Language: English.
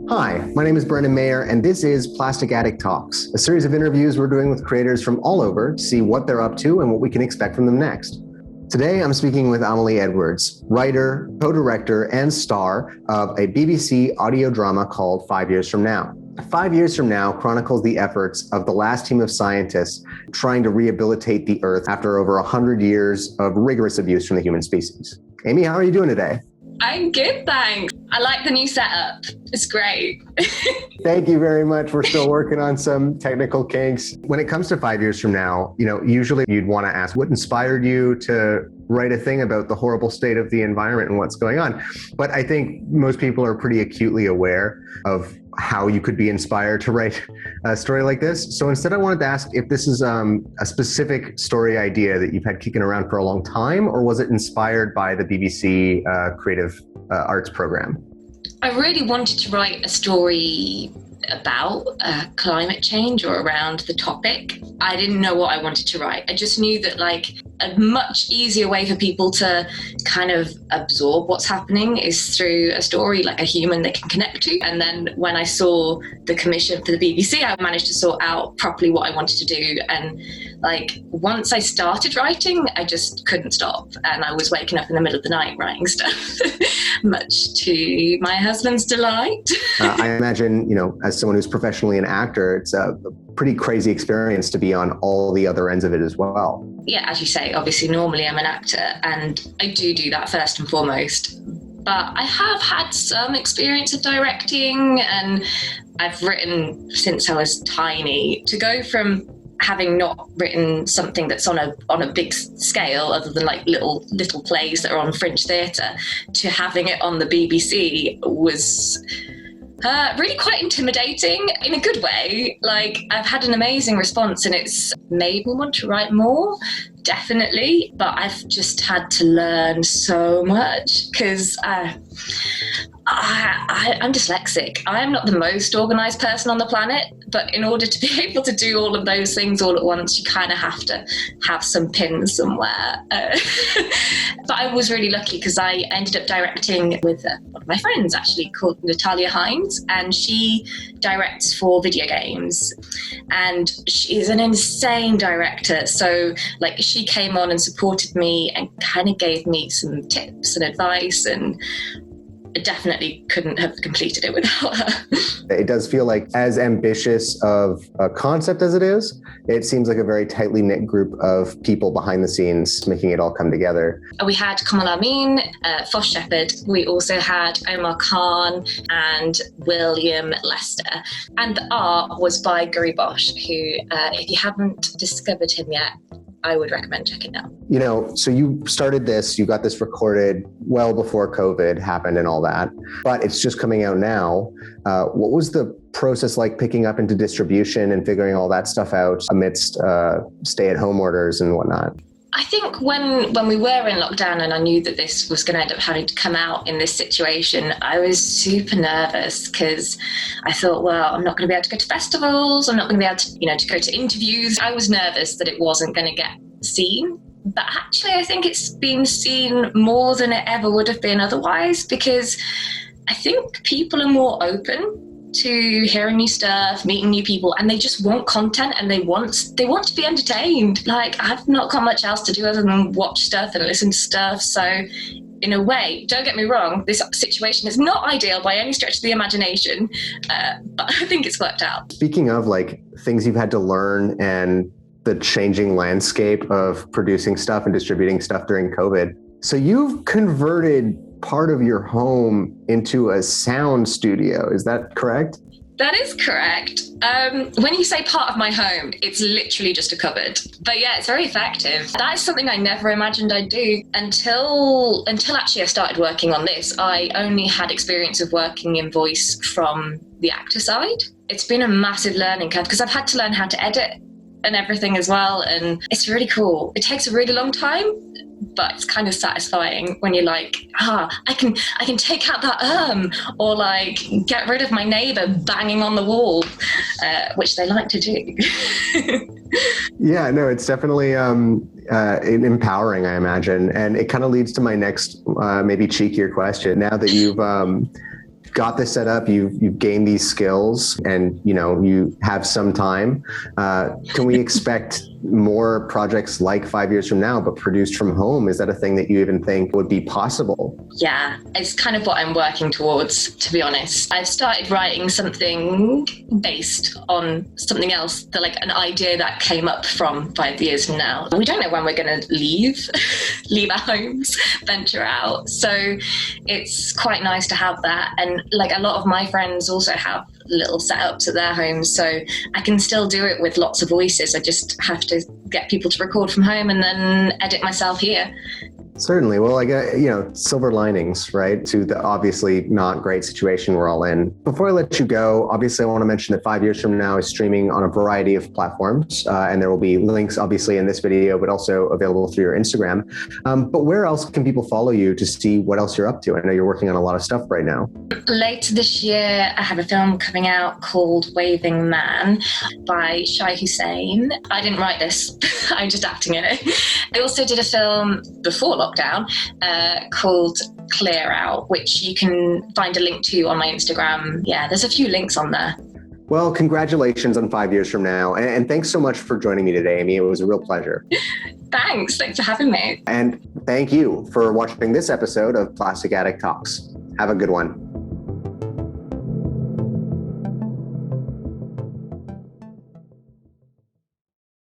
Hi, my name is Brendan Mayer, and this is Plastic Addict Talks, a series of interviews we're doing with creators from all over to see what they're up to and what we can expect from them next. Today, I'm speaking with Amelie Edwards, writer, co-director, and star of a BBC audio drama called 5 Years From Now. 5 Years From Now chronicles the efforts of the last team of scientists trying to rehabilitate the Earth after over 100 years of rigorous abuse from the human species. Amy, how are you doing today? I'm good, thanks. I like the new setup. It's great. Thank you very much. We're still working on some technical kinks. When it comes to 5 years from now, usually you'd want to ask what inspired you to write a thing about the horrible state of the environment and what's going on. But I think most people are pretty acutely aware of how you could be inspired to write a story like this. So instead, I wanted to ask if this is a specific story idea that you've had kicking around for a long time, or was it inspired by the BBC Creative Arts program? I really wanted to write a story about climate change or around the topic. I didn't know what I wanted to write. I just knew that a much easier way for people to kind of absorb what's happening is through a story, like a human they can connect to. And then when I saw the commission for the BBC, I managed to sort out properly what I wanted to do. And once I started writing, I just couldn't stop. And I was waking up in the middle of the night writing stuff, much to my husband's delight. I imagine, as someone who's professionally an actor, it's a pretty crazy experience to be on all the other ends of it as well. Yeah, as you say, obviously normally I'm an actor and I do that first and foremost. But I have had some experience of directing and I've written since I was tiny. To go from having not written something that's on a big scale other than little plays that are on fringe theatre to having it on the BBC was really quite intimidating in a good way. I've had an amazing response and it's made me want to write more, definitely. But I've just had to learn so much because I'm dyslexic. I am not the most organised person on the planet, but in order to be able to do all of those things all at once, you kind of have to have some pins somewhere. But I was really lucky because I ended up directing with one of my friends, actually, called Natalie Hines, and she directs for video games. And she's an insane director. So she came on and supported me and kind of gave me some tips and advice, and I definitely couldn't have completed it without her. It does feel like, as ambitious of a concept as it is, it seems like a very tightly knit group of people behind the scenes making it all come together. We had Amelie, Foss Shepherd. We also had Omar Khan and William Lester. And the art was by Guri Bosch, who, if you haven't discovered him yet, I would recommend checking out. So you started this, you got this recorded well before COVID happened and all that, but it's just coming out now. What was the process like picking up into distribution and figuring all that stuff out amidst stay-at-home orders and whatnot? I think when we were in lockdown and I knew that this was going to end up having to come out in this situation, I was super nervous because I thought, well, I'm not going to be able to go to festivals. I'm not going to be able to, to go to interviews. I was nervous that it wasn't going to get seen. But actually, I think it's been seen more than it ever would have been otherwise, because I think people are more open to hearing new stuff, meeting new people, and they just want content and they want to be entertained. I've not got much else to do other than watch stuff and listen to stuff. So in a way, don't get me wrong, this situation is not ideal by any stretch of the imagination, but I think it's worked out. Speaking of things you've had to learn and the changing landscape of producing stuff and distributing stuff during COVID. So you've converted part of your home into a sound studio. Is that correct? That is correct. When you say part of my home, it's literally just a cupboard. But yeah, it's very effective. That is something I never imagined I'd do until actually I started working on this. I only had experience of working in voice from the actor side. It's been a massive learning curve because I've had to learn how to edit and everything as well. And it's really cool. It takes a really long time, but it's kind of satisfying when you're I can take out that or get rid of my neighbor banging on the wall, which they like to do. Yeah, no, it's definitely empowering, I imagine. And it kind of leads to my next maybe cheekier question. Now that you've got this set up, you've gained these skills, and you have some time. Can we expect more projects like 5 years from now, but produced from home? Is that a thing that you even think would be possible? Yeah, it's kind of what I'm working towards, to be honest. I've started writing something based on something else, like an idea that came up from 5 years from now. We don't know when we're going to leave our homes, venture out. So it's quite nice to have that. And like a lot of my friends also have little setups at their homes, so I can still do it with lots of voices. I just have to get people to record from home and then edit myself here. Certainly. Well, silver linings, right, to the obviously not great situation we're all in. Before I let you go, obviously, I want to mention that 5 years from now is streaming on a variety of platforms, and there will be links, obviously, in this video, but also available through your Instagram. But where else can people follow you to see what else you're up to? I know you're working on a lot of stuff right now. Later this year, I have a film coming out called Waving Man by Shai Hussein. I didn't write this. I'm just acting in it. I also did a film before lockdown called Clear Out, which you can find a link to on my Instagram. Yeah, there's a few links on there. Well, congratulations on 5 years from now. And thanks so much for joining me today, Amy. It was a real pleasure. Thanks for having me. And thank you for watching this episode of Plastic Addict Talks. Have a good one.